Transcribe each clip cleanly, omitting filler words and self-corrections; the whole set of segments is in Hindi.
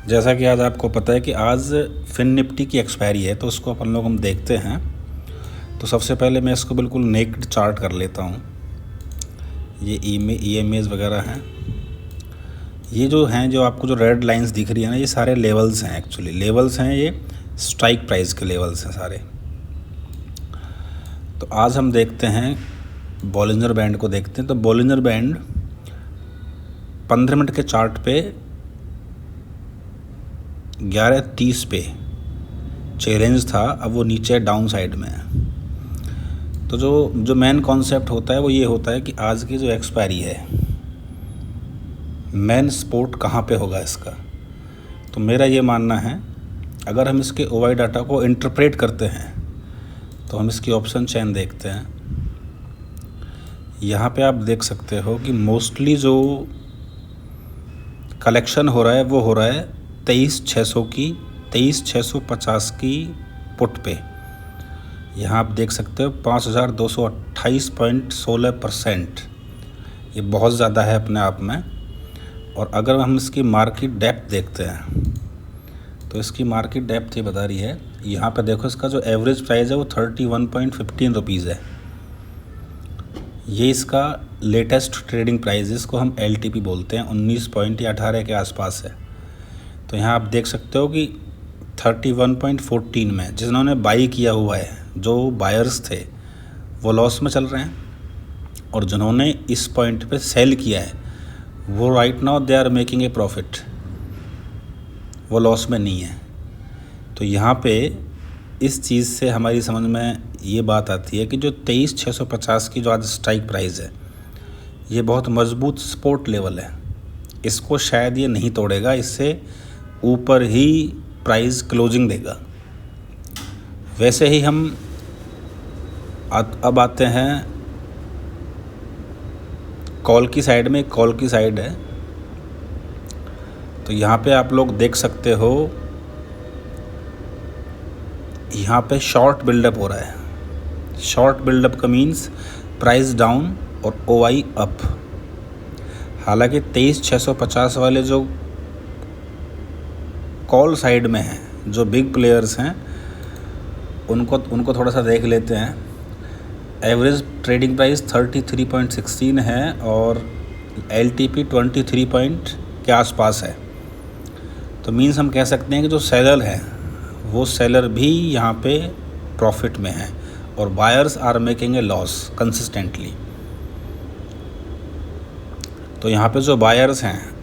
जैसा कि आज आपको पता है कि आज फिन निफ्टी की एक्सपायरी है, तो उसको अपन लोग हम देखते हैं। तो सबसे पहले मैं इसको बिल्कुल नेक्ड चार्ट कर लेता हूँ। ये EMAs वगैरह हैं, ये जो हैं, जो आपको जो रेड लाइंस दिख रही है ना, ये सारे लेवल्स हैं। एक्चुअली लेवल्स हैं, ये स्ट्राइक प्राइस के लेवल्स हैं सारे। तो आज हम देखते हैं बॉलिंजर बैंड को देखते हैं। तो बॉलिंजर बैंड 15 मिनट के चार्ट पे 11:30 पे चैलेंज था, अब वो नीचे डाउन साइड में है। तो जो मेन कॉन्सेप्ट होता है वो ये होता है कि आज की जो एक्सपायरी है, मेन सपोर्ट कहाँ पे होगा इसका। तो मेरा ये मानना है, अगर हम इसके OI डाटा को इंटरप्रेट करते हैं तो हम इसकी ऑप्शन चेन देखते हैं। यहाँ पे आप देख सकते हो कि मोस्टली जो कलेक्शन हो रहा है वो हो रहा है 23,600 की, 23,650 की पुट पे। यहाँ आप देख सकते हो 5,228.16%। ये बहुत ज़्यादा है अपने आप में। और अगर हम इसकी मार्केट डेप्थ देखते हैं तो इसकी मार्केट डेप्थ ये बता रही है, यहाँ पे देखो इसका जो एवरेज प्राइस है वो 31.15 रुपीज़ है। ये इसका लेटेस्ट ट्रेडिंग प्राइस है, इसको हम LTP बोलते हैं, 19 पॉइंट या 18 के आसपास है। तो यहाँ आप देख सकते हो कि 31.14 में जिन्होंने बाई किया हुआ है, जो बायर्स थे वो लॉस में चल रहे हैं, और जिन्होंने इस पॉइंट पे सेल किया है वो right now they are making a profit, वो लॉस में नहीं है। तो यहाँ पे इस चीज़ से हमारी समझ में ये बात आती है कि जो 23,650 की जो आज स्ट्राइक प्राइस है, ये बहुत मजबूत सपोर्ट लेवल है। इसको शायद ये नहीं तोड़ेगा, इससे ऊपर ही प्राइस क्लोजिंग देगा। वैसे ही हम अब आते हैं कॉल की साइड में। कॉल की साइड है, तो यहाँ पे आप लोग देख सकते हो, यहाँ पे शॉर्ट बिल्डअप हो रहा है। शॉर्ट बिल्डअप का मीन्स प्राइस डाउन और OI अप। हालांकि 23,650 वाले जो कॉल साइड में हैं, जो बिग प्लेयर्स हैं, उनको थोड़ा सा देख लेते हैं। एवरेज ट्रेडिंग प्राइस 33.16 है और LTP 23 पॉइंट के आसपास है। तो मीन्स हम कह सकते हैं कि जो सेलर है वो सेलर भी यहाँ पे प्रॉफिट में है, और buyers are making a loss consistently. तो यहाँ पे जो बायर्स हैं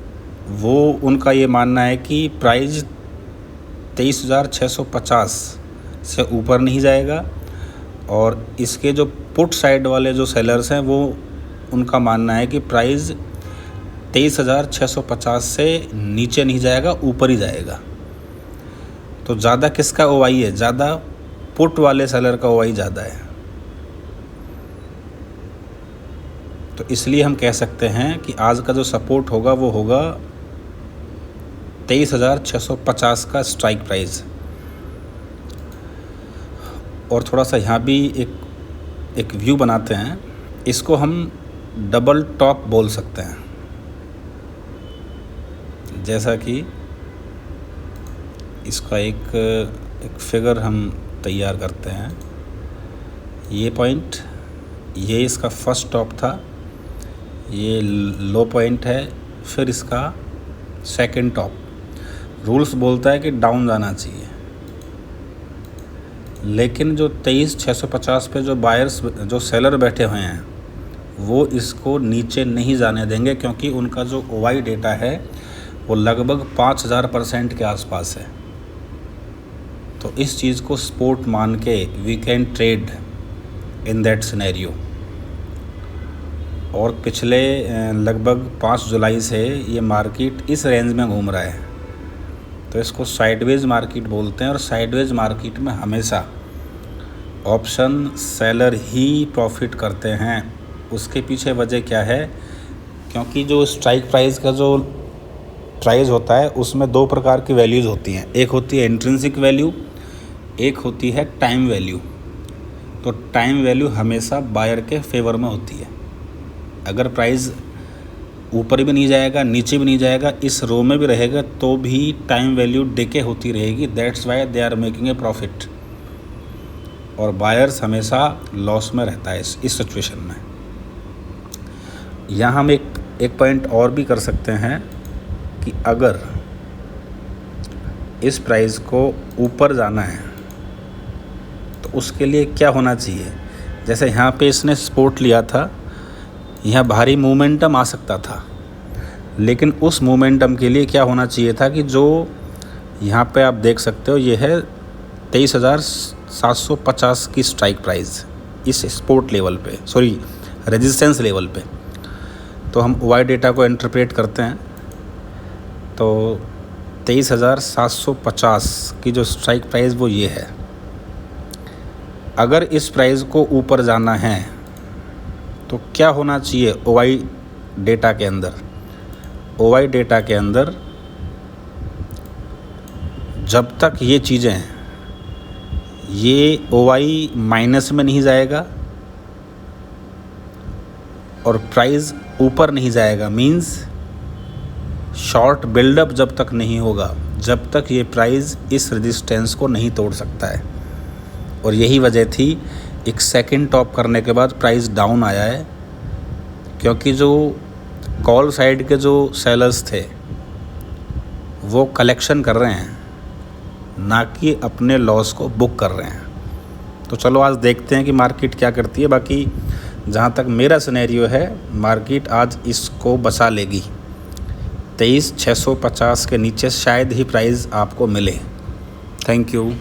वो, उनका ये मानना है कि प्राइस 23,650 से ऊपर नहीं जाएगा, और इसके जो पुट साइड वाले जो सेलर्स हैं वो, उनका मानना है कि प्राइस 23,650 से नीचे नहीं जाएगा, ऊपर ही जाएगा। तो ज़्यादा किसका OI है? ज़्यादा पुट वाले सेलर का OI ज़्यादा है। तो इसलिए हम कह सकते हैं कि आज का जो सपोर्ट होगा वो होगा 23,650 का स्ट्राइक प्राइस। और थोड़ा सा यहाँ भी एक व्यू बनाते हैं, इसको हम डबल टॉप बोल सकते हैं। जैसा कि इसका एक फिगर हम तैयार करते हैं। ये पॉइंट, ये इसका फर्स्ट टॉप था, ये लो पॉइंट है, फिर इसका सेकंड टॉप। रूल्स बोलता है कि डाउन जाना चाहिए, लेकिन जो 23,650 पे जो बायर्स, जो सेलर बैठे हुए हैं, वो इसको नीचे नहीं जाने देंगे, क्योंकि उनका जो OI डेटा है वो लगभग 5,000% के आसपास है। तो इस चीज़ को सपोर्ट मान के we can trade in that scenario. और पिछले लगभग 5 जुलाई से ये मार्केट इस रेंज में घूम रहा है, तो इसको साइडवेज मार्केट बोलते हैं। और साइडवेज मार्केट में हमेशा ऑप्शन सेलर ही प्रॉफिट करते हैं। उसके पीछे वजह क्या है? क्योंकि जो स्ट्राइक प्राइस का जो प्राइस होता है उसमें 2 प्रकार की वैल्यूज़ होती हैं। एक होती है इंट्रिंसिक वैल्यू, एक होती है टाइम वैल्यू। तो टाइम वैल्यू हमेशा बायर के फेवर में होती है। अगर प्राइस ऊपर भी नहीं जाएगा, नीचे भी नहीं जाएगा, इस रो में भी रहेगा तो भी टाइम वैल्यू डिके होती रहेगी। That's why they are making a profit. और बायर्स हमेशा लॉस में रहता है इस सिचुएशन में। यहाँ हम एक पॉइंट और भी कर सकते हैं कि अगर इस प्राइस को ऊपर जाना है तो उसके लिए क्या होना चाहिए। जैसे यहाँ पे इसने सपोर्ट लिया था, यहाँ भारी मोमेंटम आ सकता था, लेकिन उस मोमेंटम के लिए क्या होना चाहिए था कि जो यहाँ पे आप देख सकते हो ये है 23,750 की स्ट्राइक प्राइस इस सपोर्ट लेवल पे, सॉरी रेजिस्टेंस लेवल पे। तो हम वाई डेटा को इंटरप्रेट करते हैं तो 23,750 की जो स्ट्राइक प्राइस वो ये है। अगर इस प्राइस को ऊपर जाना है तो क्या होना चाहिए ओवाई डेटा के अंदर। ओवाई डेटा के अंदर जब तक ये चीज़ें, ये ओवाई माइनस में नहीं जाएगा और प्राइस ऊपर नहीं जाएगा, मींस शॉर्ट बिल्डअप जब तक नहीं होगा, जब तक ये प्राइस इस रेजिस्टेंस को नहीं तोड़ सकता है। और यही वजह थी एक सेकंड टॉप करने के बाद प्राइस डाउन आया है, क्योंकि जो कॉल साइड के जो सेलर्स थे वो कलेक्शन कर रहे हैं, ना कि अपने लॉस को बुक कर रहे हैं। तो चलो आज देखते हैं कि मार्केट क्या करती है। बाकी जहाँ तक मेरा सिनेरियो है, मार्केट आज इसको बचा लेगी। 23,650 के नीचे शायद ही प्राइस आपको मिले। Thank you.